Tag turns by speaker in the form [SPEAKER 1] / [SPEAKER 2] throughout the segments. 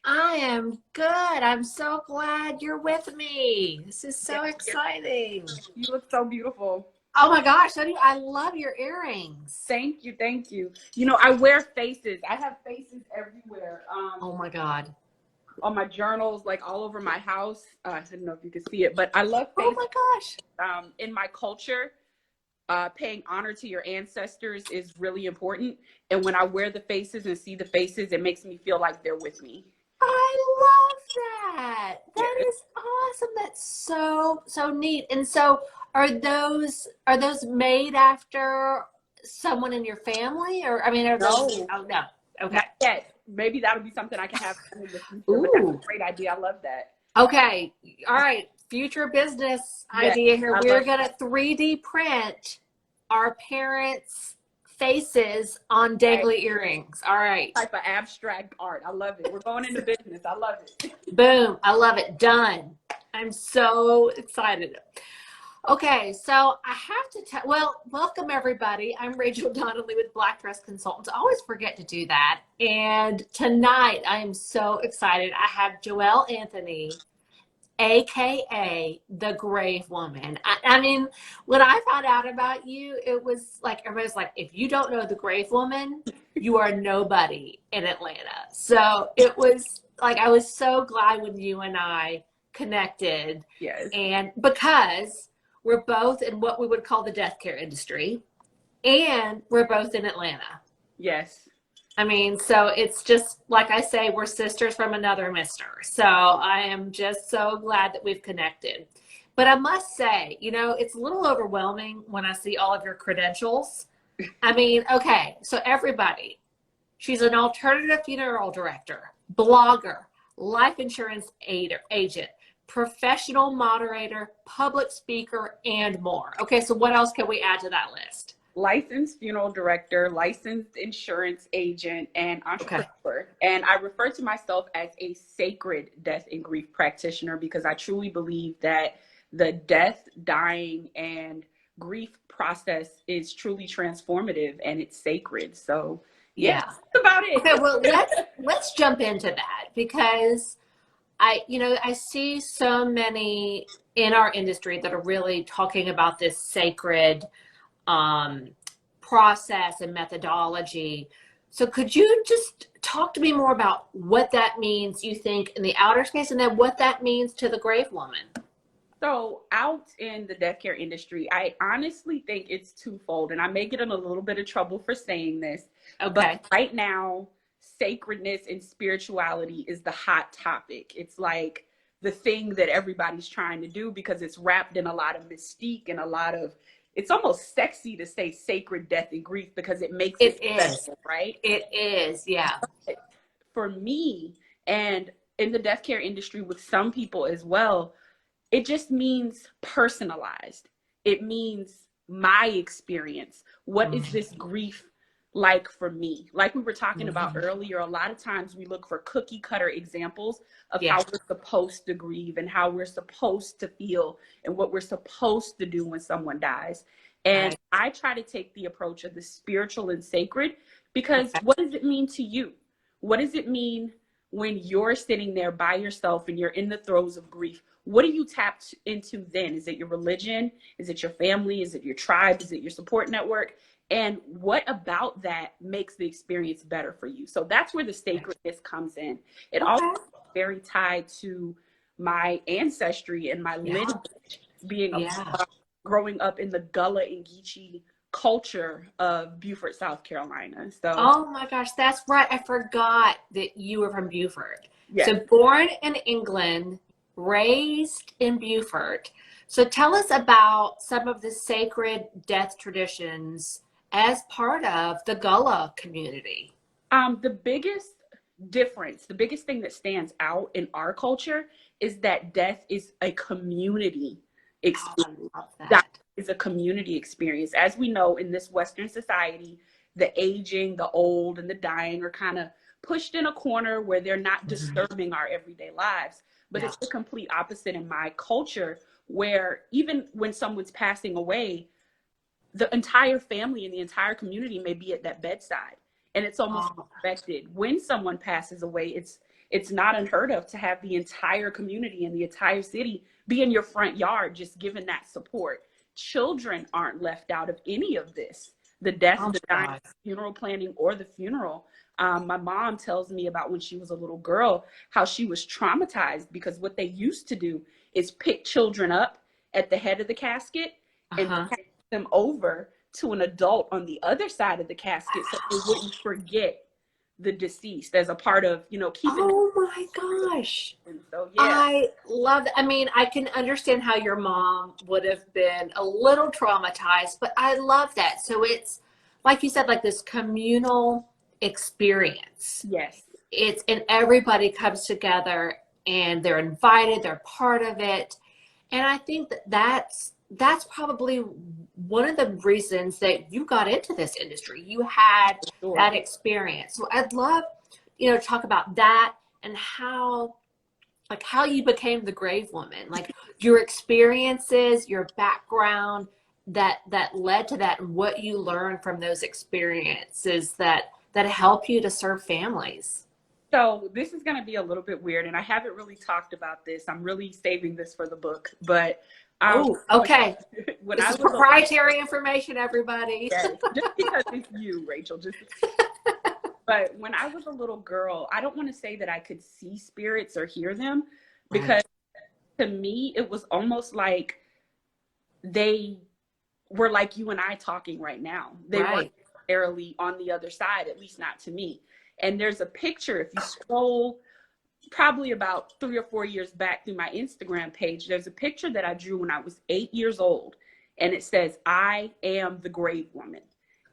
[SPEAKER 1] I am good. I'm so glad you're with me. This is
[SPEAKER 2] Yeah,
[SPEAKER 1] so exciting.
[SPEAKER 2] you look so beautiful.
[SPEAKER 1] Oh my gosh, so do I love your earrings.
[SPEAKER 2] Thank you, thank you. I wear faces. I have faces everywhere.
[SPEAKER 1] Oh my God.
[SPEAKER 2] On my journals, like all over my house. I don't know if you can see it, but I love
[SPEAKER 1] Oh
[SPEAKER 2] faces.
[SPEAKER 1] my gosh.
[SPEAKER 2] In my culture, paying honor to your ancestors is really important. And when I wear the faces and see the faces, it makes me feel like they're with me.
[SPEAKER 1] I love that.
[SPEAKER 2] Yeah.
[SPEAKER 1] That is awesome. That's so neat. And so are those made after someone in your family or I mean are those
[SPEAKER 2] No,
[SPEAKER 1] oh no. Okay.
[SPEAKER 2] not yet. Maybe that'll be something I can have in the future, but that's
[SPEAKER 1] Ooh.
[SPEAKER 2] a great idea. I love that.
[SPEAKER 1] Okay. All right. Future business
[SPEAKER 2] Yes,
[SPEAKER 1] idea here.
[SPEAKER 2] I
[SPEAKER 1] We're
[SPEAKER 2] love
[SPEAKER 1] going to 3D print our parents' faces on
[SPEAKER 2] that
[SPEAKER 1] dangly earrings. All right.
[SPEAKER 2] type of abstract art. I love it. We're going into business. I love it.
[SPEAKER 1] Boom. I love it. Done. I'm so excited. Okay, so I have to tell, well, welcome everybody. I'm Rachel Donnelly with Black Dress Consultants. I always forget to do that. And tonight I am so excited. I have Joél Anthony, AKA the Grave Woman. I mean, when I found out about you, it was like everybody's like, if you don't know the Grave Woman, you are nobody in Atlanta. So it was like I was so glad when you and I connected,
[SPEAKER 2] Yes.
[SPEAKER 1] and because we're both in what we would call the death care industry, and we're both in Atlanta.
[SPEAKER 2] Yes.
[SPEAKER 1] I mean, so it's just like I say, we're sisters from another mister. So I am just so glad that we've connected. But I must say, it's a little overwhelming when I see all of your credentials. I mean, okay, so everybody, she's an alternative funeral director, blogger, life insurance agent, professional moderator, public speaker, and more. Okay, so what else can we add to that list?
[SPEAKER 2] Licensed funeral director, licensed insurance agent, and
[SPEAKER 1] Okay.
[SPEAKER 2] entrepreneur. And I refer to myself as a sacred death and grief practitioner because I truly believe that the death, dying, and grief process is truly transformative and it's sacred. So yeah,
[SPEAKER 1] Yeah.
[SPEAKER 2] that's about it.
[SPEAKER 1] Okay, well, let's jump into that because I see so many in our industry that are really talking about this sacred process and methodology. So could you just talk to me more about what that means, you think, in the outer space, and then what that means to the grave woman?
[SPEAKER 2] So out in the death care industry, I honestly think it's twofold, and I may get in a little bit of trouble for saying this,
[SPEAKER 1] Okay.
[SPEAKER 2] but right now, sacredness and spirituality is the hot topic. It's like the thing that everybody's trying to do because it's wrapped in a lot of mystique and it's almost sexy to say sacred death and grief because it makes
[SPEAKER 1] It
[SPEAKER 2] it
[SPEAKER 1] is.
[SPEAKER 2] special, right?
[SPEAKER 1] It is, yeah.
[SPEAKER 2] For me, and in the death care industry with some people as well, it just means personalized. It means my experience. What is this grief like for me? Like we were talking about earlier, a lot of times we look for cookie cutter examples of
[SPEAKER 1] Yeah.
[SPEAKER 2] how we're supposed to grieve and how we're supposed to feel and what we're supposed to do when someone dies. And
[SPEAKER 1] Right.
[SPEAKER 2] I try to take the approach of the spiritual and sacred because
[SPEAKER 1] Okay.
[SPEAKER 2] what does it mean to you? What does it mean when you're sitting there by yourself and you're in the throes of grief? What are you tapped into then? Is it your religion? Is it your family? Is it your tribe? Is it your support network? And what about that makes the experience better for you? So that's where the sacredness comes in. It also
[SPEAKER 1] Okay.
[SPEAKER 2] is very tied to my ancestry and my
[SPEAKER 1] Yeah.
[SPEAKER 2] lineage being
[SPEAKER 1] Yeah.
[SPEAKER 2] growing up in the Gullah and Geechee culture of Beaufort, South Carolina. So
[SPEAKER 1] Oh my gosh, that's right. I forgot that you were from Beaufort.
[SPEAKER 2] yes.
[SPEAKER 1] So born in England, raised in Beaufort. So tell us about some of the sacred death traditions as part of the Gullah community.
[SPEAKER 2] The biggest difference, the biggest thing that stands out in our culture is that death is a community
[SPEAKER 1] Oh,
[SPEAKER 2] experience.
[SPEAKER 1] I love
[SPEAKER 2] That
[SPEAKER 1] that.
[SPEAKER 2] is a community experience. As we know in this Western society, the aging, the old, and the dying are kind of pushed in a corner where they're not disturbing our everyday lives. But
[SPEAKER 1] Yeah.
[SPEAKER 2] it's the complete opposite in my culture, where even when someone's passing away, the entire family and the entire community may be at that bedside. And it's almost expected when someone passes away. It's not unheard of to have the entire community and the entire city be in your front yard, just giving that support. Children aren't left out of any of this. The death, the dying, funeral planning, or the funeral. My mom tells me about when she was a little girl, how she was traumatized because what they used to do is pick children up at the head of the casket and pass them over to an adult on the other side of the casket so they wouldn't forget the deceased as a part of, you know, keeping.
[SPEAKER 1] Oh my gosh.
[SPEAKER 2] And so, yeah.
[SPEAKER 1] I love that. I mean, I can understand how your mom would have been a little traumatized, but I love that. So it's, like you said, like this communal experience.
[SPEAKER 2] Yes.
[SPEAKER 1] It's, and everybody comes together and they're invited, they're part of it. And I think that that's probably one of the reasons that you got into this industry. You had that experience. So I'd love, you know, to talk about that and how you became the grave woman, like your experiences, your background that led to that, and what you learned from those experiences that help you to serve families.
[SPEAKER 2] So this is going to be a little bit weird, and I haven't really talked about this. I'm really saving this for the book, but
[SPEAKER 1] okay. This is proprietary information, everybody.
[SPEAKER 2] Yes, just because it's you, Rachel. But when I was a little girl, I don't want to say that I could see spirits or hear them, because to me, it was almost like they were like you and I talking right now. They weren't necessarily on the other side, at least not to me. And there's a picture, if you scroll probably about 3 or 4 years back through my Instagram page, there's a picture that I drew when I was 8 years old. And it says, "I am the grave woman."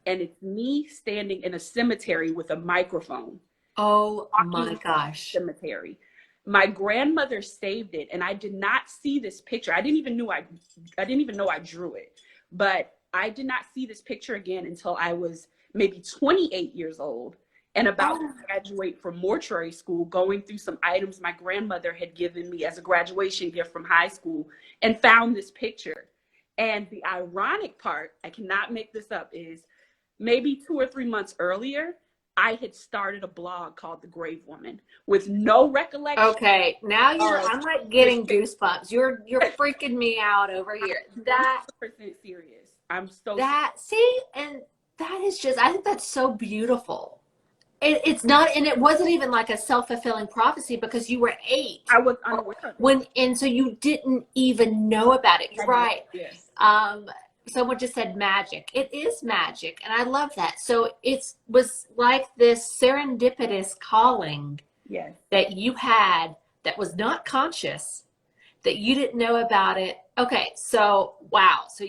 [SPEAKER 2] And it's me standing in a cemetery with a microphone.
[SPEAKER 1] Oh my gosh.
[SPEAKER 2] Cemetery. My grandmother saved it, and I did not see this picture. I didn't even know I drew it. But I did not see this picture again until I was maybe 28 years old and about to graduate from mortuary school, going through some items my grandmother had given me as a graduation gift from high school, and found this picture. And the ironic part, I cannot make this up, is maybe 2 or 3 months earlier, I had started a blog called The Grave Woman with no recollection.
[SPEAKER 1] Okay, now I'm like getting goosebumps. You're freaking me out over here. That
[SPEAKER 2] percent serious. I'm so
[SPEAKER 1] see, and that is just, I think that's so beautiful. It's not, and it wasn't even like a self-fulfilling prophecy, because you were 8.
[SPEAKER 2] I was unaware.
[SPEAKER 1] And so you didn't even know about it. You're right.
[SPEAKER 2] Yes.
[SPEAKER 1] Someone just said magic. It is magic, and I love that. So it was like this serendipitous calling that you had that was not conscious, that you didn't know about it. Okay, so wow. So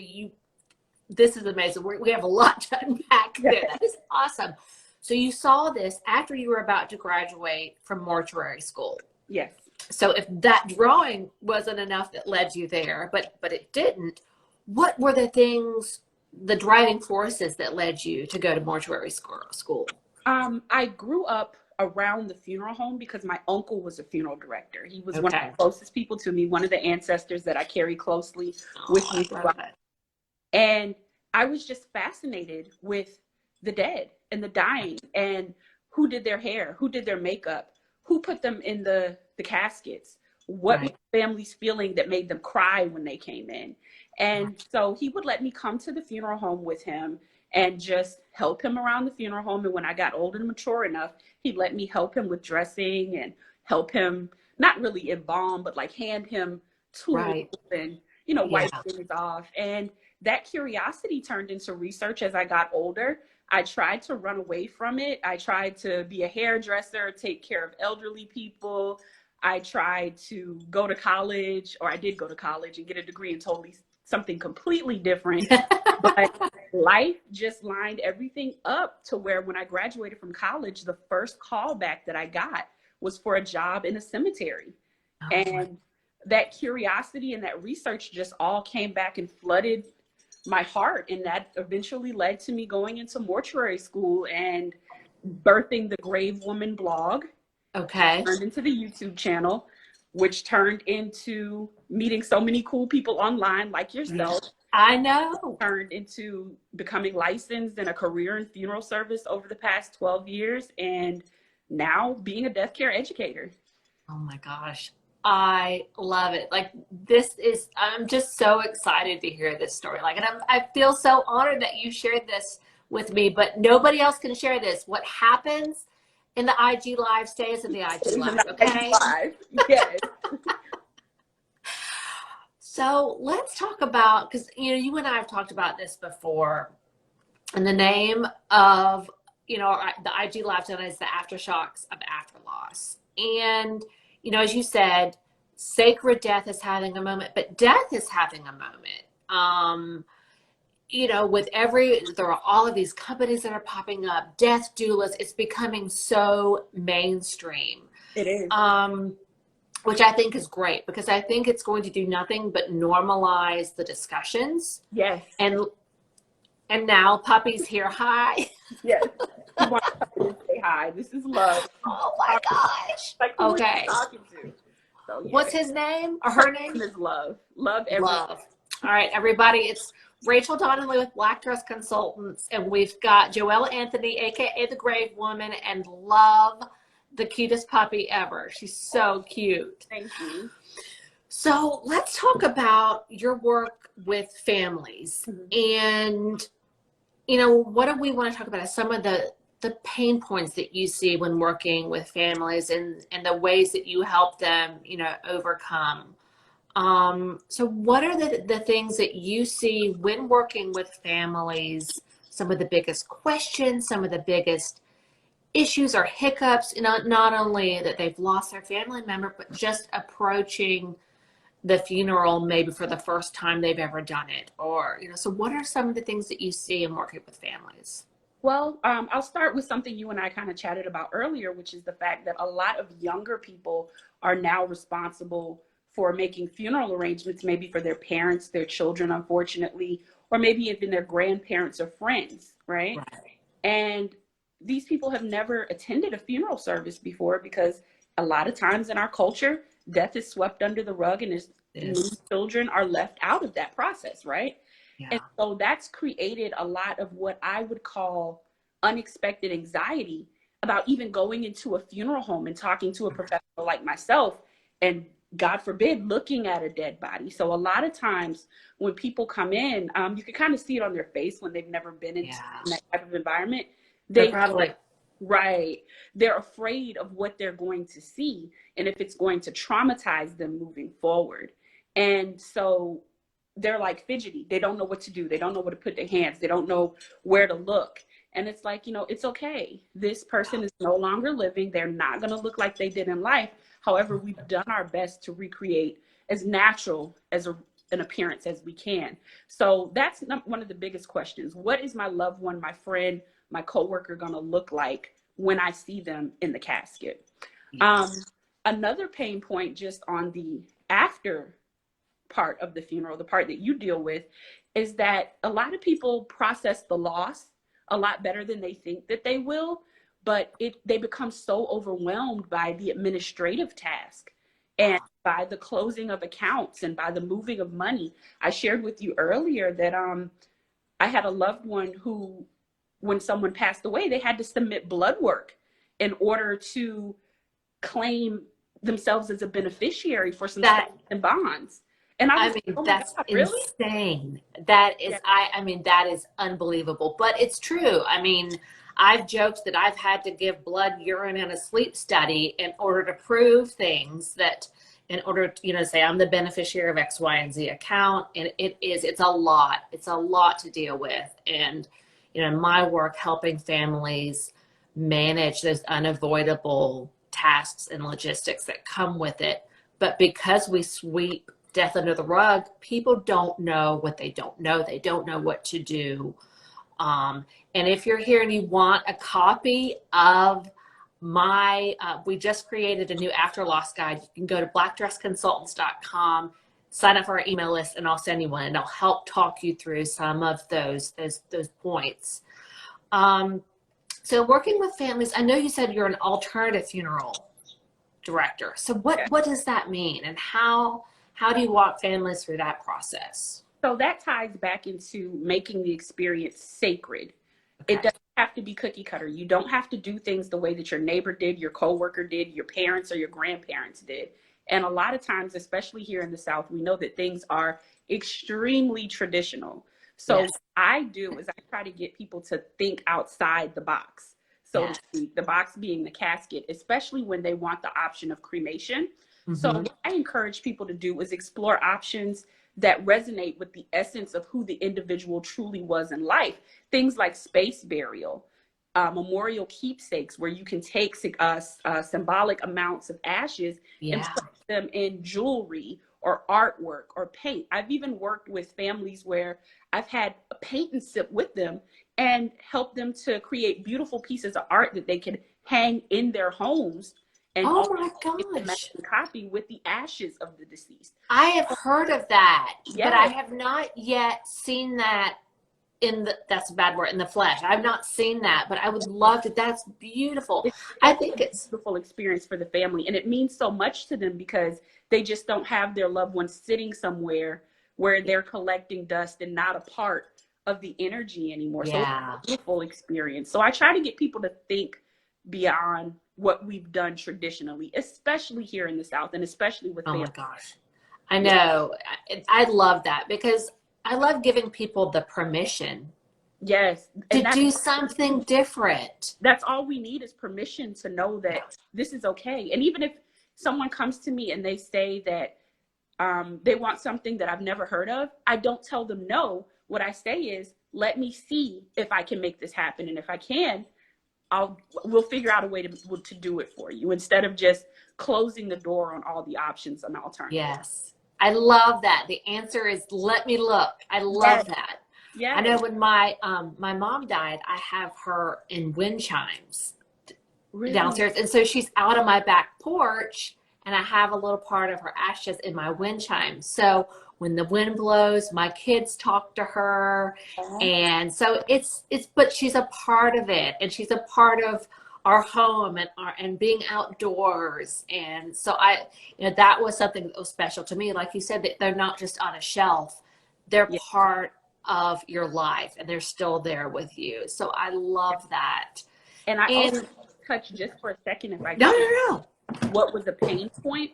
[SPEAKER 1] this is amazing. We have a lot to unpack there. That is awesome. So you saw this after you were about to graduate from mortuary school.
[SPEAKER 2] Yes.
[SPEAKER 1] So if that drawing wasn't enough that led you there, but it didn't, what were the driving forces that led you to go to mortuary school?
[SPEAKER 2] I grew up around the funeral home because my uncle was a funeral director. He was one of the closest people to me, one of the ancestors that I carry closely with me. And I was just fascinated with the dead and the dying, and who did their hair, who did their makeup, who put them in the caskets, what was the families feeling that made them cry when they came in. And so he would let me come to the funeral home with him and just help him around the funeral home. And when I got old and mature enough, he'd let me help him with dressing and help him, not really embalm, but like hand him tools and, you know, wipe things off. And that curiosity turned into research as I got older. I tried to run away from it. I tried to be a hairdresser, take care of elderly people. I tried to go to college, or I did go to college and get a degree in totally something completely different. But life just lined everything up to where when I graduated from college, the first call back that I got was for a job in a cemetery. And that curiosity and that research just all came back and flooded my heart. And that eventually led to me going into mortuary school and birthing the Grave Woman blog. Turned into the YouTube channel, which turned into meeting so many cool people online like yourself.
[SPEAKER 1] I know.
[SPEAKER 2] Turned into becoming licensed in a career in funeral service over the past 12 years, and now being a death care educator.
[SPEAKER 1] Oh my gosh. I love it. Like this is, I'm just so excited to hear this story. Like, and I feel so honored that you shared this with me, but nobody else can share this. What happens in the IG live stays in the IG live, okay?
[SPEAKER 2] Live. Yes.
[SPEAKER 1] So let's talk about, because you and I have talked about this before, and the name of the IG live known as the Aftershocks of After Loss. And as you said, sacred death is having a moment, but death is having a moment. There are all of these companies that are popping up, death doulas. It's becoming so mainstream.
[SPEAKER 2] It is.
[SPEAKER 1] Which I think is great, because I think it's going to do nothing but normalize the discussions.
[SPEAKER 2] Yes.
[SPEAKER 1] And now Puppy's here. Hi.
[SPEAKER 2] Yes. You want to say hi. This is Love.
[SPEAKER 1] Oh my gosh.
[SPEAKER 2] Like, who
[SPEAKER 1] okay.
[SPEAKER 2] are you talking to? So, yeah.
[SPEAKER 1] What's his name or her name?
[SPEAKER 2] Is Love. Love everyone.
[SPEAKER 1] Love. All right, everybody. It's Rachel Donnelly with Black Dress Consultants, and we've got Joél Anthony, aka the Grave Woman, and Love, the cutest puppy ever. She's so cute.
[SPEAKER 2] Thank you.
[SPEAKER 1] So let's talk about your work with families.
[SPEAKER 2] Mm-hmm.
[SPEAKER 1] And, what do we want to talk about is some of the pain points that you see when working with families, and the ways that you help them, overcome. So what are the things that you see when working with families, some of the biggest questions, some of the biggest issues or hiccups, not only that they've lost their family member, but just approaching the funeral maybe for the first time they've ever done it, or so what are some of the things that you see in working with families?
[SPEAKER 2] Well, I'll start with something you and I kind of chatted about earlier, which is the fact that a lot of younger people are now responsible for making funeral arrangements, maybe for their parents, their children, unfortunately, or maybe even their grandparents or friends, right? And these people have never attended a funeral service before, because a lot of times in our culture, death is swept under the rug, and children are left out of that process, right? Yeah. And so that's created a lot of what I would call unexpected anxiety about even going into a funeral home and talking to a professional like myself, and God forbid, looking at a dead body. So a lot of times when people come in, you can kind of see it on their face when they've never been in that type of environment. They're afraid of what they're going to see, and if it's going to traumatize them moving forward. And so they're like fidgety. They don't know what to do. They don't know where to put their hands. They don't know where to look. And it's like, it's okay. This person is no longer living. They're not going to look like they did in life. However, we've done our best to recreate as natural as an appearance as we can. So that's one of the biggest questions. What is my loved one, my friend, my coworker going to look like when I see them in the casket? Yes. Another pain point just on the after part of the funeral, the part that you deal with, is that a lot of people process the loss a lot better than they think that they will, but they become so overwhelmed by the administrative task and by the closing of accounts and by the moving of money. I shared with you earlier that I had a loved one who, when someone passed away, they had to submit blood work in order to claim themselves as a beneficiary for some stock and bonds. And I mean, oh
[SPEAKER 1] that's
[SPEAKER 2] God, really?
[SPEAKER 1] Insane. That is, that is unbelievable, but it's true. I mean, I've joked that I've had to give blood, urine, and a sleep study in order to prove things, that in order to, say I'm the beneficiary of X, Y, and Z account. And it's a lot. It's a lot to deal with. And, my work helping families manage those unavoidable tasks and logistics that come with it. But because we sweep death under the rug, people don't know what they don't know. They don't know what to do. And if you're here and you want a copy of my, we just created a new after loss guide. You can go to blackdressconsultants.com, sign up for our email list, and I'll send you one, and I'll help talk you through some of those points. So working with families, I know you said you're an alternative funeral director. So what does that mean, and how do you walk families through that process?
[SPEAKER 2] So that ties back into making the experience sacred.
[SPEAKER 1] Okay.
[SPEAKER 2] It doesn't have to be cookie cutter. You don't have to do things the way that your neighbor did, your coworker did, your parents or your grandparents did. And a lot of times, especially here in the South, we know that things are extremely traditional. So
[SPEAKER 1] Yes.
[SPEAKER 2] what I do is I try to get people to think outside the box, so to
[SPEAKER 1] Yes.
[SPEAKER 2] speak, the box being the casket, especially when they want the option of cremation. So
[SPEAKER 1] Mm-hmm.
[SPEAKER 2] what I encourage people to do is explore options that resonate with the essence of who the individual truly was in life. Things like space burial, memorial keepsakes, where you can take symbolic amounts of ashes and
[SPEAKER 1] Yeah.
[SPEAKER 2] place them in jewelry or artwork or paint. I've even worked with families where I've had a paint and sip with them and helped them to create beautiful pieces of art that they can hang in their homes and
[SPEAKER 1] Oh
[SPEAKER 2] also
[SPEAKER 1] my
[SPEAKER 2] get the
[SPEAKER 1] gosh.
[SPEAKER 2] matching copy with the ashes of the deceased.
[SPEAKER 1] I have heard of that, but I
[SPEAKER 2] Yes,
[SPEAKER 1] have not yet seen that that's a bad word, in the flesh. I've not seen that, but I would love to. That's beautiful.
[SPEAKER 2] it's
[SPEAKER 1] I
[SPEAKER 2] such
[SPEAKER 1] think
[SPEAKER 2] a
[SPEAKER 1] it's,
[SPEAKER 2] beautiful experience for the family, and it means so much to them because they just don't have their loved ones sitting somewhere where they're collecting dust and not a part of the energy anymore. So it's
[SPEAKER 1] yeah.
[SPEAKER 2] a beautiful experience. So I try to get people to think beyond what we've done traditionally, especially here in the South and especially with
[SPEAKER 1] Oh my
[SPEAKER 2] families.
[SPEAKER 1] gosh. I
[SPEAKER 2] Yeah.
[SPEAKER 1] know. I love that because I love giving people the permission
[SPEAKER 2] Yes,
[SPEAKER 1] to
[SPEAKER 2] and
[SPEAKER 1] do something different.
[SPEAKER 2] that's all we need is permission to know
[SPEAKER 1] Yeah.
[SPEAKER 2] that this is okay. And even if someone comes to me and they say that they want something that I've never heard of, I don't tell them no. What I say is, let me see if I can make this happen, and if I can, we'll figure out a way to do it for you, instead of just closing the door on all the options and alternatives.
[SPEAKER 1] Yes. I love that. The answer is let me look. I love
[SPEAKER 2] Yes,
[SPEAKER 1] that. I know
[SPEAKER 2] yes,
[SPEAKER 1] when my mom died, I have her in wind chimes
[SPEAKER 2] really.
[SPEAKER 1] downstairs. And so she's out on my back porch and I have a little part of her ashes in my wind chime. So when the wind blows, my kids talk to her. And so but she's a part of it and she's a part of our home and being outdoors. And so that was something that was special to me. Like you said, that they're not just on a shelf, they're
[SPEAKER 2] Yeah.
[SPEAKER 1] part of your life and they're still there with you. So I love that.
[SPEAKER 2] And I also
[SPEAKER 1] And
[SPEAKER 2] touch just for a second, if I
[SPEAKER 1] no,
[SPEAKER 2] can,
[SPEAKER 1] no, no.
[SPEAKER 2] what was a pain point.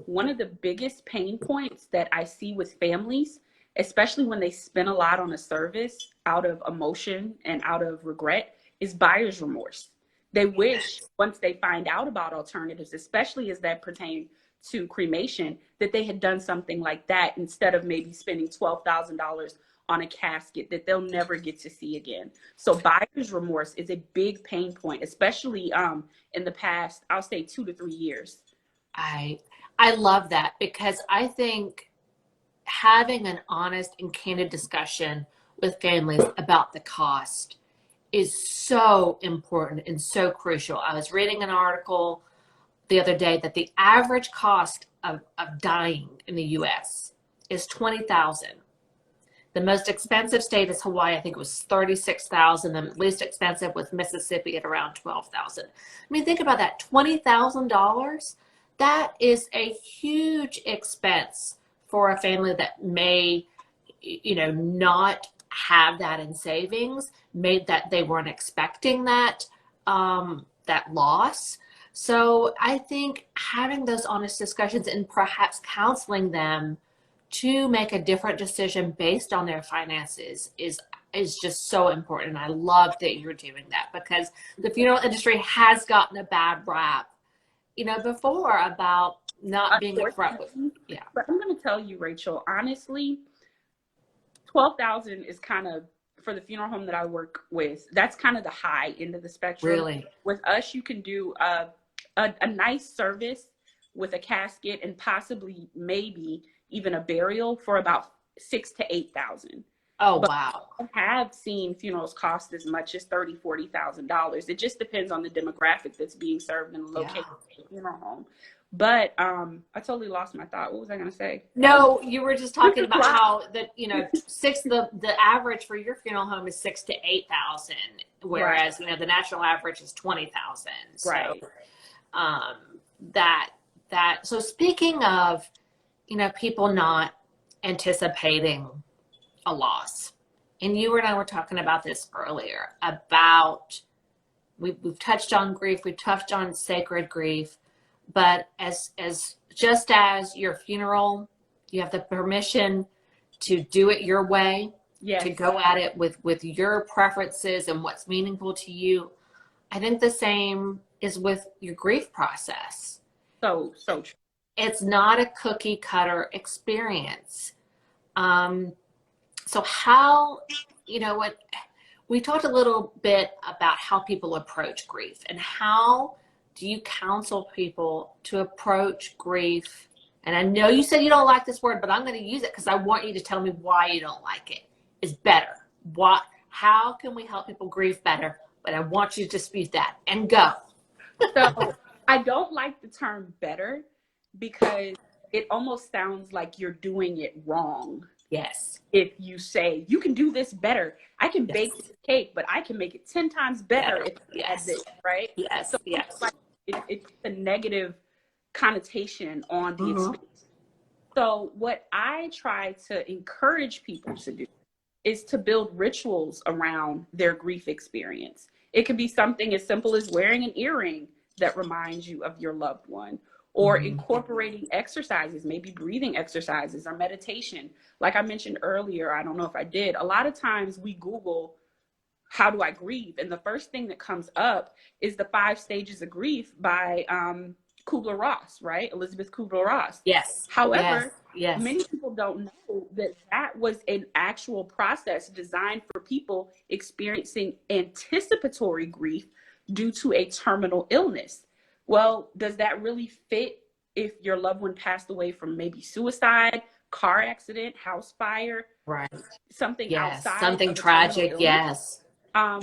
[SPEAKER 2] One of the biggest pain points that I see with families, especially when they spend a lot on a service out of emotion and out of regret, is buyer's remorse. They wish once they find out about alternatives, especially as that pertain to cremation, that they had done something like that instead of maybe spending $12,000 on a casket that they'll never get to see again. So buyer's remorse is a big pain point, especially in the past, I'll say 2 to 3 years.
[SPEAKER 1] I I love that because I think having an honest and candid discussion with families about the cost is so important and so crucial. I was reading an article the other day that the average cost of dying in the US is 20,000. The most expensive state is Hawaii. I think it was 36,000. The least expensive was Mississippi at around 12,000. I mean, think about that. $20,000. That is a huge expense for a family that may, not have that in savings, made that they weren't expecting that loss. So I think having those honest discussions and perhaps counseling them to make a different decision based on their finances is just so important. And I love that you're doing that because the funeral industry has gotten a bad rap, before about not being upfront with.
[SPEAKER 2] Unfortunately,
[SPEAKER 1] Yeah,
[SPEAKER 2] but I'm going to tell you, Rachel, honestly, 12,000 is kind of, for the funeral home that I work with, that's kind of the high end of the spectrum.
[SPEAKER 1] really.
[SPEAKER 2] With us, you can do a nice service with a casket and possibly maybe even a burial for about 6,000 to 8,000.
[SPEAKER 1] Oh,
[SPEAKER 2] But
[SPEAKER 1] wow.
[SPEAKER 2] I have seen funerals cost as much as $30,000, $40,000. It just depends on the demographic that's being served in the
[SPEAKER 1] Yeah.
[SPEAKER 2] location of the funeral home. But I totally lost my thought. What was I going to say?
[SPEAKER 1] No, you were just talking about how the average for your funeral home is 6,000 to 8,000, whereas the national average is 20,000. So
[SPEAKER 2] Right.
[SPEAKER 1] So speaking of people not anticipating a loss. And you and I were talking about this earlier about we've touched on grief, we've touched on sacred grief, but as just as your funeral, you have the permission to do it your way,
[SPEAKER 2] Yes.
[SPEAKER 1] to go at it with your preferences and what's meaningful to you. I think the same is with your grief process.
[SPEAKER 2] So true.
[SPEAKER 1] It's not a cookie cutter experience. So how, what we talked a little bit about how people approach grief, and how do you counsel people to approach grief? And I know you said you don't like this word, but I'm going to use it because I want you to tell me why you don't like it. Is better. How can we help people grieve better? But I want you to dispute that and go.
[SPEAKER 2] So I don't like the term better because it almost sounds like you're doing it wrong.
[SPEAKER 1] Yes.
[SPEAKER 2] If you say, you can do this better. I can bake this cake, but I can make it 10 times better if you add this, right?
[SPEAKER 1] Yes.
[SPEAKER 2] So
[SPEAKER 1] Yes.
[SPEAKER 2] like it's a negative connotation on the experience. So what I try to encourage people to do is to build rituals around their grief experience. It could be something as simple as wearing an earring that reminds you of your loved one, or incorporating exercises, maybe breathing exercises or meditation. Like I mentioned earlier, I don't know if I did, a lot of times we Google, how do I grieve? And the first thing that comes up is the 5 Stages of Grief by Kubler-Ross, right? Elizabeth Kubler-Ross.
[SPEAKER 1] Yes.
[SPEAKER 2] However,
[SPEAKER 1] yes.
[SPEAKER 2] Many people don't know that that was an actual process designed for people experiencing anticipatory grief due to a terminal illness. Well, does that really fit if your loved one passed away from maybe suicide, car accident, house fire,
[SPEAKER 1] right?
[SPEAKER 2] Something outside,
[SPEAKER 1] something tragic. Yes.
[SPEAKER 2] And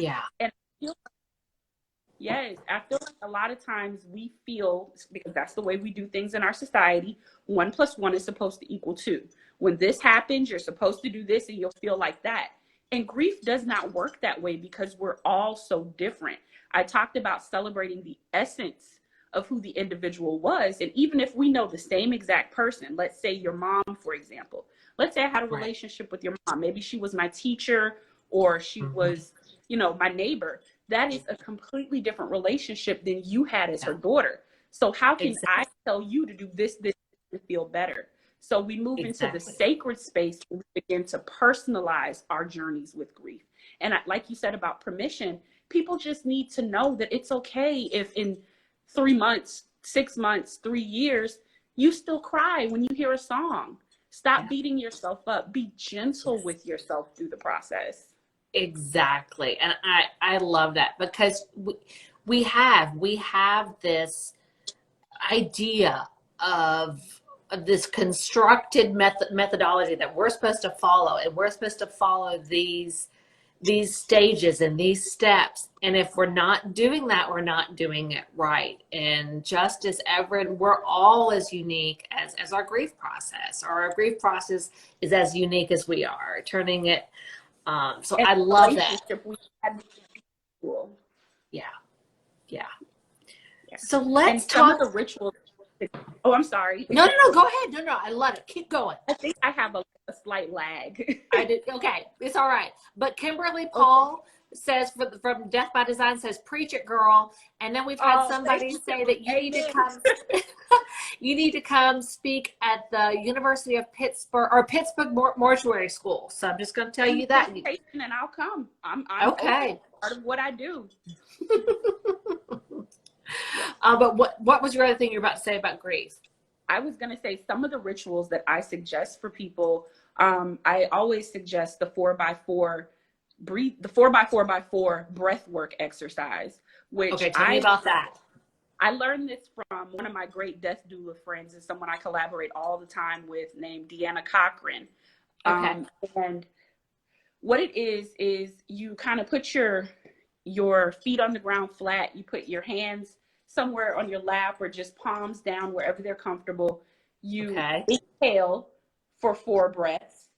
[SPEAKER 2] yes, I feel like a lot of times we feel, because that's the way we do things in our society, 1 + 1 is supposed to equal 2. When this happens, you're supposed to do this and you'll feel like that. And grief does not work that way because we're all so different. I talked about celebrating the essence of who the individual was. And even if we know the same exact person, let's say your mom, for example, let's say I had a relationship with your mom. Maybe she was my teacher, or she was, my neighbor. That is a completely different relationship than you had as her daughter. So how can I tell you to do this to feel better? So we move into the sacred space and we begin to personalize our journeys with grief. And like you said about permission, people just need to know that it's okay if in 3 months, 6 months, 3 years, you still cry when you hear a song. Stop beating yourself up. Be gentle with yourself through the process.
[SPEAKER 1] Exactly. And I love that, because we have this idea of this constructed methodology that we're supposed to follow, and we're supposed to follow these stages and these steps. And if we're not doing that, we're not doing it right. And just as Everett, we're all as unique as our grief process, or our grief process is as unique as we are, turning it. So I love that. Yeah. So let's talk.
[SPEAKER 2] Some of the rituals. Oh, I'm sorry.
[SPEAKER 1] No, go ahead. No, I love it. Keep going.
[SPEAKER 2] I think I have a slight lag.
[SPEAKER 1] I did. Okay, it's all right. But Kimberly Paul says from Death by Design says, "Preach it, girl." And then we've had somebody say that you need to come. You need to come speak at the University of Pittsburgh or Pittsburgh Mortuary School. So I'm just going to tell you that.
[SPEAKER 2] And I'll come. I'm
[SPEAKER 1] okay.
[SPEAKER 2] Part of what I do.
[SPEAKER 1] But what was your other thing you're about to say about grief?
[SPEAKER 2] I was going to say some of the rituals that I suggest for people. I always suggest the 4x4 breathe, the 4x4x4 breath work exercise, which
[SPEAKER 1] tell me about that.
[SPEAKER 2] I learned this from one of my great death doula friends, and someone I collaborate all the time with, named Deanna Cochran. And what it is you kind of put your feet on the ground flat. You put your hands somewhere on your lap or just palms down wherever they're comfortable. You inhale for 4 breaths.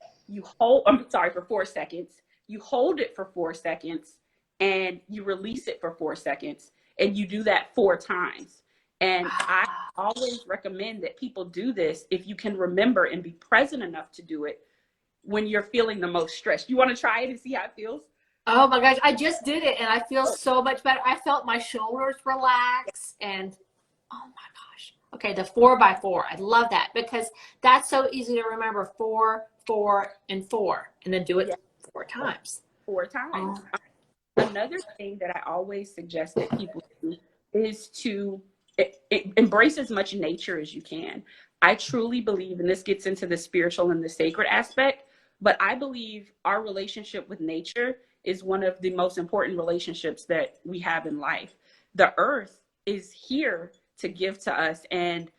[SPEAKER 2] For 4 seconds. You hold it for 4 seconds, and you release it for 4 seconds. And you do that 4 times. And I always recommend that people do this if you can remember and be present enough to do it. when you're feeling the most stressed? You want to try it and see how it feels?
[SPEAKER 1] Oh my gosh, I just did it and I feel so much better. I felt my shoulders relax and oh my gosh. Okay, the 4x4. I love that because that's so easy to remember. 4, 4, and 4. And then do it
[SPEAKER 2] Yeah.
[SPEAKER 1] 4 times.
[SPEAKER 2] 4 times.
[SPEAKER 1] Oh.
[SPEAKER 2] Another thing that I always suggest that people do is to embrace as much nature as you can. I truly believe, and this gets into the spiritual and the sacred aspect, but I believe our relationship with nature is one of the most important relationships that we have in life. The earth is here to give to us, and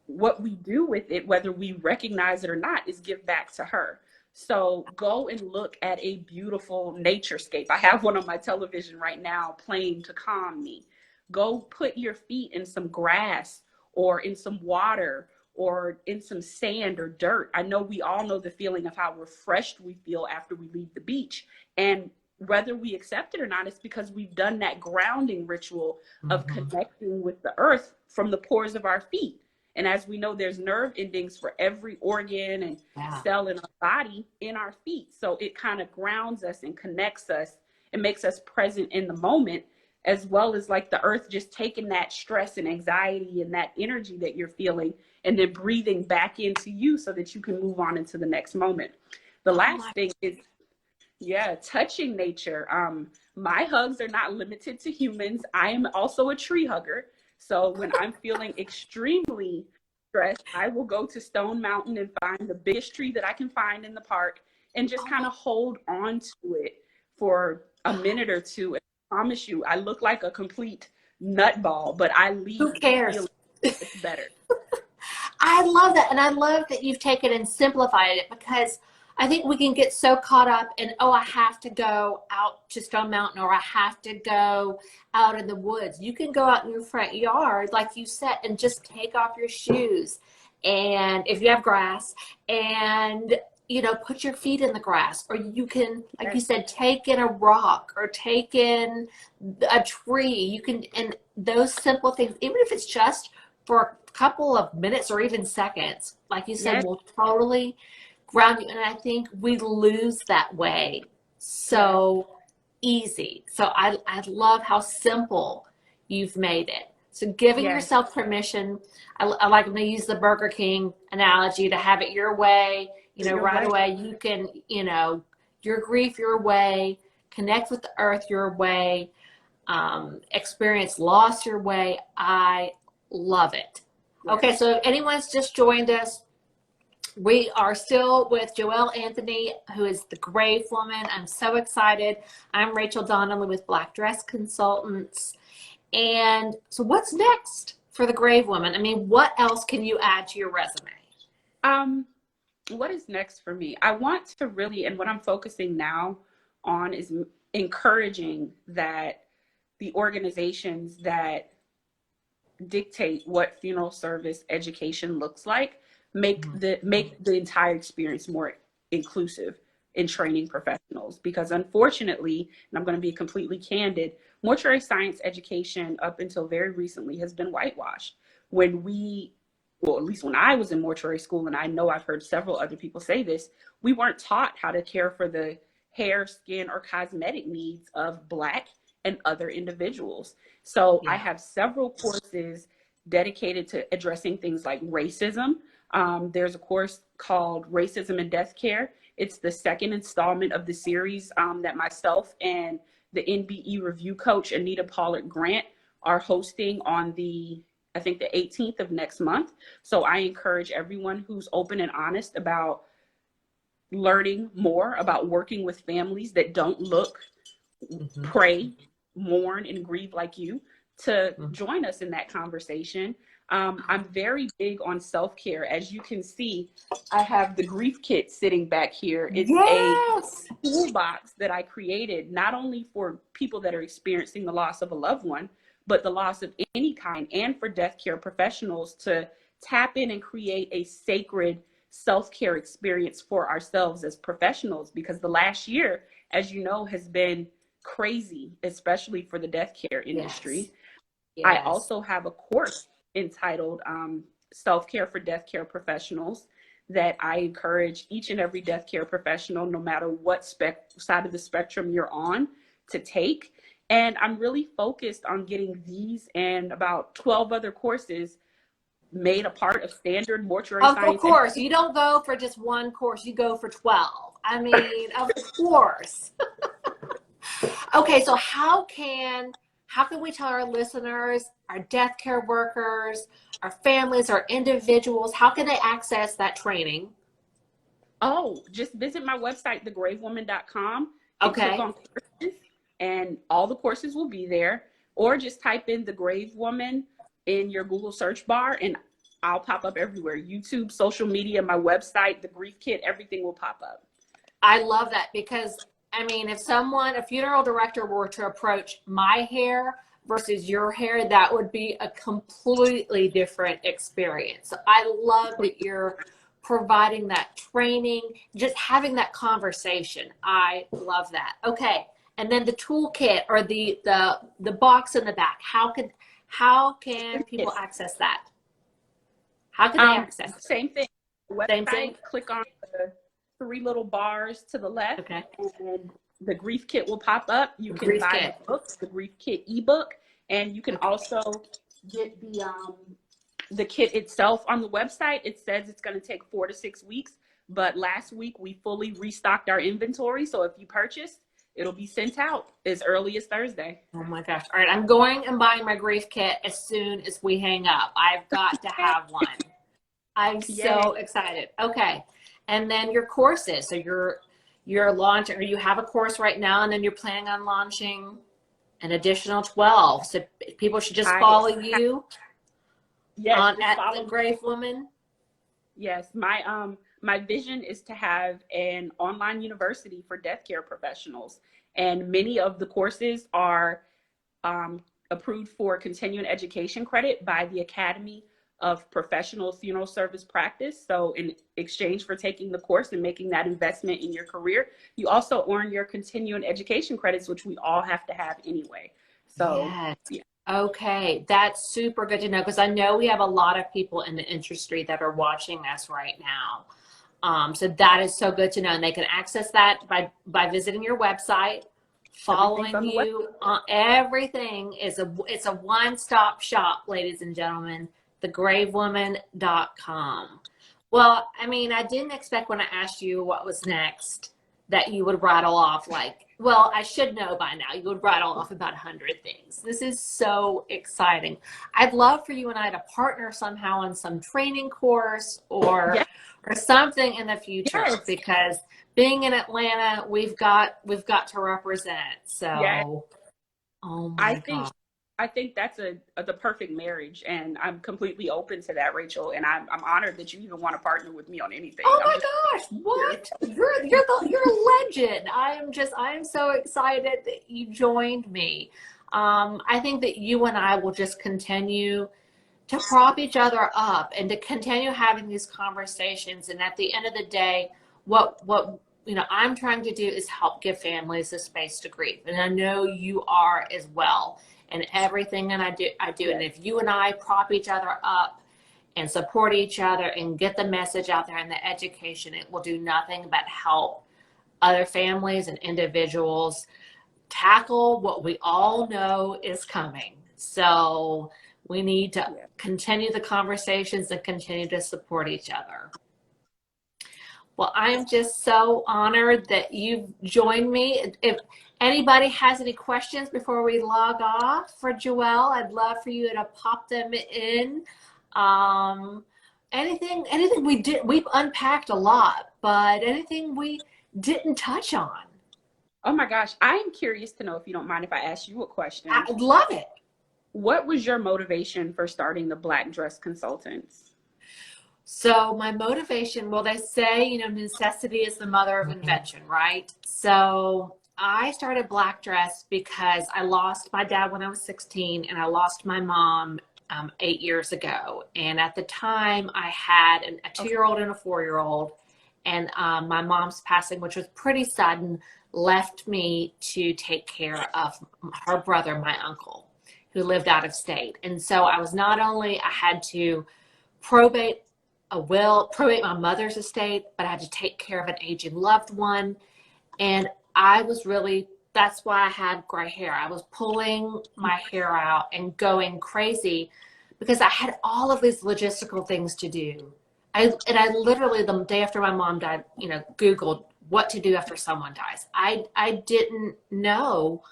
[SPEAKER 2] what we do with it, whether we recognize it or not, is give back to her. So go and look at a beautiful naturescape. I have one on my television right now playing to calm me. Go put your feet in some grass or in some water or in some sand or dirt. I know we all know the feeling of how refreshed we feel after we leave the beach. And whether we accept it or not, it's because we've done that grounding ritual of connecting with the earth from the pores of our feet. And as we know, there's nerve endings for every organ and cell in our body in our feet. So it kind of grounds us and connects us and makes us present in the moment, as well as like the earth just taking that stress and anxiety and that energy that you're feeling and then breathing back into you so that you can move on into the next moment. The last thing is, touching nature. My hugs are not limited to humans. I am also a tree hugger. So when I'm feeling extremely stressed, I will go to Stone Mountain and find the biggest tree that I can find in the park and just kind of hold on to it for a minute or two. And I promise you, I look like a complete nutball, but I leave
[SPEAKER 1] Who cares?
[SPEAKER 2] feeling it's better.
[SPEAKER 1] I love that. And I love that you've taken and simplified it because I think we can get so caught up in, oh, I have to go out to Stone Mountain or I have to go out in the woods. You can go out in your front yard, like you said, and just take off your shoes. And if you have grass and, put your feet in the grass, or you can, like you said, take in a rock or take in a tree. You can, and those simple things, even if it's just for a couple of minutes or even seconds, like you said, will totally ground you. And I think we lose that way so easy. So I love how simple you've made it. So giving yourself permission. I like when they use the Burger King analogy to have it your way, right away. You can, your grief your way, connect with the earth your way, experience loss your way. I love it. Okay, so if anyone's just joined us, we are still with Joél Anthony, who is the Grave Woman. I'm so excited. I'm Rachel Donnelly with Black Dress Consultants. And so what's next for the Grave Woman? I mean, what else can you add to your resume?
[SPEAKER 2] What is next for me? I want to really, and what I'm focusing now on is encouraging that the organizations that dictate what funeral service education looks like make the entire experience more inclusive in training professionals. Because unfortunately, and I'm going to be completely candid, mortuary science education up until very recently has been whitewashed. At least when I was in mortuary school, and I know I've heard several other people say this, we weren't taught how to care for the hair, skin, or cosmetic needs of Black and other individuals. So I have several courses dedicated to addressing things like racism. There's a course called Racism in Death Care. It's the second installment of the series that myself and the NBE review coach, Anita Pollard Grant, are hosting on the 18th of next month. So I encourage everyone who's open and honest about learning more about working with families that don't look, pray, mourn, and grieve like you to join us in that conversation. I'm very big on self-care. As you can see, I have the grief kit sitting back here. It's a toolbox that I created not only for people that are experiencing the loss of a loved one, but the loss of any kind, and for death care professionals to tap in and create a sacred self-care experience for ourselves as professionals. Because the last year, as you know, has been crazy, especially for the death care industry. I also have a course entitled Self-Care for Death Care Professionals that I encourage each and every death care professional, no matter what side of the spectrum you're on, to take. And I'm really focused on getting these and about 12 other courses made a part of standard mortuary science.
[SPEAKER 1] Of course, you don't go for just one course, you go for 12. I mean, of course. Okay, so how can we tell our listeners, our death care workers, our families, our individuals, how can they access that training?
[SPEAKER 2] Oh, just visit my website, thegravewoman.com, and
[SPEAKER 1] Okay.
[SPEAKER 2] click on courses, and all the courses will be there. Or just type in The Grave Woman in your Google search bar, and I'll pop up everywhere. YouTube, social media, my website, the grief kit, everything will pop up.
[SPEAKER 1] I love that, because I mean, if a funeral director were to approach my hair versus your hair, that would be a completely different experience. So I love that you're providing that training, just having that conversation. I love that. Okay. And then the toolkit, or the box in the back, how can people access that? How can they access it?
[SPEAKER 2] Same thing. Website,
[SPEAKER 1] Same thing.
[SPEAKER 2] click on the 3 little bars to the left,
[SPEAKER 1] Okay.
[SPEAKER 2] and the grief kit will pop up. You can buy the book, the grief kit ebook, and you can also get the kit itself on the website. It says it's going to take 4 to 6 weeks, but last week we fully restocked our inventory. So if you purchase, it'll be sent out as early as Thursday.
[SPEAKER 1] Oh my gosh. All right. I'm going and buying my grief kit as soon as we hang up. I've got to have one. I'm so excited. Okay. And then your courses. So you're launching, or you have a course right now, and then you're planning on launching an additional 12. So people should just follow you at The Grave Woman.
[SPEAKER 2] Yes. My vision is to have an online university for death care professionals. And many of the courses are approved for continuing education credit by the Academy of Professional Funeral Service Practice. So in exchange for taking the course and making that investment in your career, you also earn your continuing education credits, which we all have to have anyway. So,
[SPEAKER 1] yes.
[SPEAKER 2] Yeah.
[SPEAKER 1] Okay, that's super good to know, because I know we have a lot of people in the industry that are watching us right now. So that is so good to know. And they can access that by visiting your website, following you. Everything it's a one-stop shop, ladies and gentlemen, thegravewoman.com. Well, I mean, I didn't expect when I asked you what was next that you would rattle off well, I should know by now, you would rattle off about 100 things. This is so exciting. I'd love for you and I to partner somehow on some training course or something in the future, because being in Atlanta, we've got to represent. So, oh my God.
[SPEAKER 2] I think that's the perfect marriage, and I'm completely open to that, Rachel. And I'm honored that you even want to partner with me on anything.
[SPEAKER 1] Oh my gosh! What? You're a legend. I am so excited that you joined me. I think that you and I will just continue to prop each other up and to continue having these conversations. And at the end of the day, what I'm trying to do is help give families the space to grieve, and I know you are as well. And everything that I do. And if you and I prop each other up and support each other and get the message out there and the education, it will do nothing but help other families and individuals tackle what we all know is coming. So we need to continue the conversations and continue to support each other. Well, I'm just so honored that you've joined me. If anybody has any questions before we log off for Joél, I'd love for you to pop them in. Anything we've unpacked a lot, but anything we didn't touch on?
[SPEAKER 2] Oh my gosh. I am curious to know, if you don't mind if I ask you a question.
[SPEAKER 1] I'd love it.
[SPEAKER 2] What was your motivation for starting the Black Dress Consultants?
[SPEAKER 1] So my motivation, well, they say, necessity is the mother of invention, right? So I started Black Dress because I lost my dad when I was 16, and I lost my mom 8 years ago. And at the time, I had a 2-year-old and a 4-year-old. And my mom's passing, which was pretty sudden, left me to take care of her brother, my uncle, who lived out of state. And so I had to probate a will, probate my mother's estate, but I had to take care of an aging loved one. And I was really, that's why I had gray hair. I was pulling my hair out and going crazy because I had all of these logistical things to do. I literally, the day after my mom died, you know, Googled what to do after someone dies. I didn't know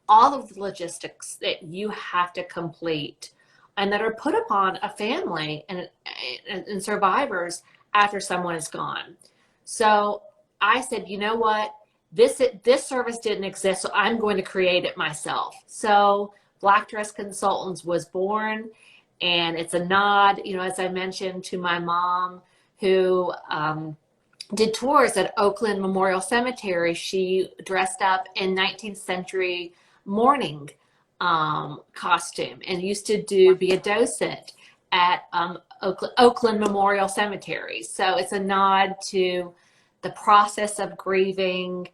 [SPEAKER 1] all of the logistics that you have to complete and that are put upon a family and survivors after someone is gone. So I said, you know what? This service didn't exist, so I'm going to create it myself. So Black Dress Consultants was born, and it's a nod, you know, as I mentioned, to my mom who did tours at Oakland Memorial Cemetery. She dressed up in 19th century mourning costume and used to be a docent at Oakland Memorial Cemetery. So it's a nod to the process of grieving,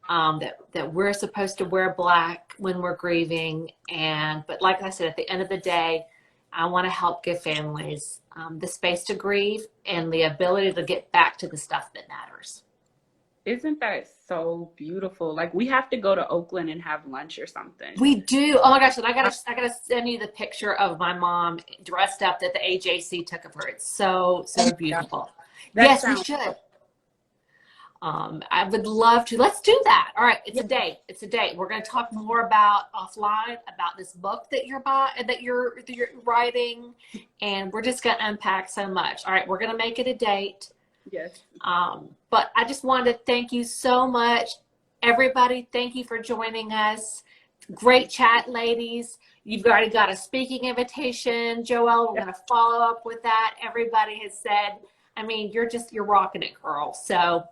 [SPEAKER 1] that we're supposed to wear black when we're grieving. But like I said, at the end of the day, I want to help give families the space to grieve and the ability to get back to the stuff that matters.
[SPEAKER 2] Isn't that so beautiful? Like, we have to go to Oakland and have lunch or something.
[SPEAKER 1] We do. Oh my gosh, and I gotta send you the picture of my mom dressed up that the AJC took of her. It's so beautiful. Yes, we should. I would love to. Let's do that. All right, it's a date. It's a date. We're going to talk more about offline about this book that you're writing, and we're just going to unpack so much. All right, we're going to make it a date.
[SPEAKER 2] Yes.
[SPEAKER 1] But I just wanted to thank you so much, everybody. Thank you for joining us. Great chat, ladies. You've already got a speaking invitation, Joelle. We're going to follow up with that. Everybody has said, I mean, you're rocking it, girl. So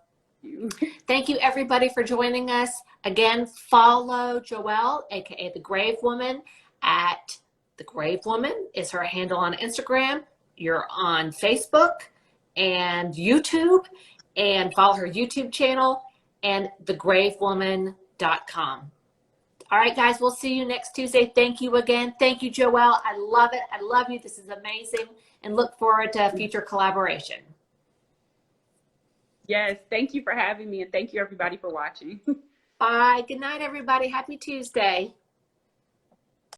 [SPEAKER 1] thank you, everybody, for joining us. Again, follow Joelle, aka the Grave Woman, at the Grave Woman is her handle on Instagram. You're on Facebook and YouTube, and follow her YouTube channel and thegravewoman.com. All right, guys, we'll see you next Tuesday. Thank you again. Thank you, Joelle. I love it. I love you. This is amazing, and look forward to future collaboration.
[SPEAKER 2] Yes, thank you for having me, and thank you, everybody, for watching.
[SPEAKER 1] Bye. Good night, everybody. Happy Tuesday.